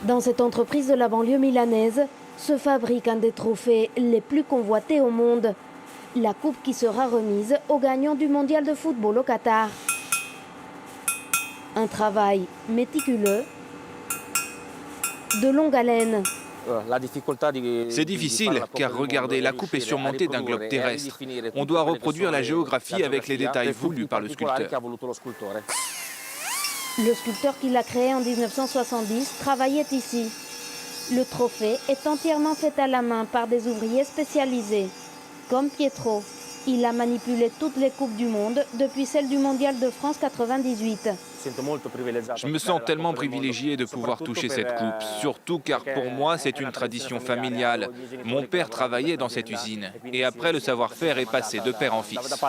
Dans cette entreprise de la banlieue milanaise se fabrique un des trophées les plus convoités au monde. La coupe qui sera remise aux gagnants du mondial de football au Qatar. Un travail méticuleux, de longue haleine. C'est difficile car regardez, la coupe est surmontée d'un globe terrestre. On doit reproduire la géographie avec les détails voulus par le sculpteur. Le sculpteur qui l'a créé en 1970 travaillait ici. Le trophée est entièrement fait à la main par des ouvriers spécialisés. Comme Pietro, il a manipulé toutes les coupes du monde depuis celle du mondial de France 98. Je me sens tellement privilégié de pouvoir toucher cette coupe, surtout car pour moi c'est une tradition familiale. Mon père travaillait dans cette usine et après le savoir-faire est passé de père en fils.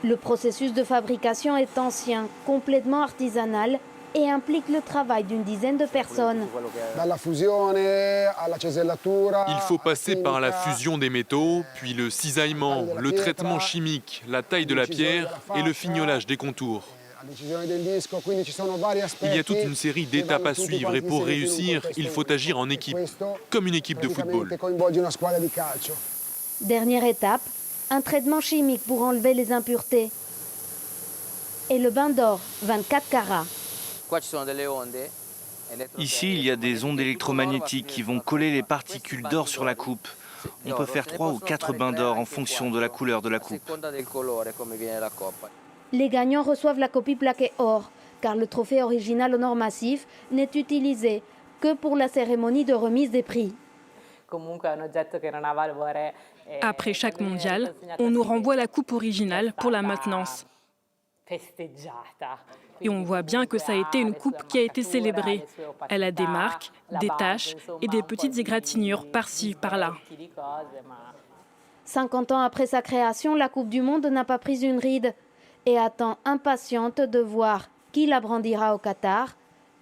Le processus de fabrication est ancien, complètement artisanal et implique le travail d'une dizaine de personnes. Il faut passer par la fusion des métaux, puis le cisaillement, le traitement chimique, la taille de la pierre et le fignolage des contours. Il y a toute une série d'étapes à suivre et pour réussir, il faut agir en équipe, comme une équipe de football. Dernière étape, un traitement chimique pour enlever les impuretés. Et le bain d'or, 24 carats. Ici, il y a des ondes électromagnétiques qui vont coller les particules d'or sur la coupe. On peut faire 3 ou 4 bains d'or en fonction de la couleur de la coupe. Les gagnants reçoivent la copie plaquée or, car le trophée original en or massif n'est utilisé que pour la cérémonie de remise des prix. Après chaque mondial, on nous renvoie la coupe originale pour la maintenance. Et on voit bien que ça a été une coupe qui a été célébrée. Elle a des marques, des taches et des petites égratignures par-ci, par-là. 50 ans après sa création, la Coupe du Monde n'a pas pris une ride et attend impatiente de voir qui la brandira au Qatar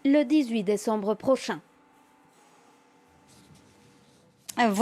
le 18 décembre prochain.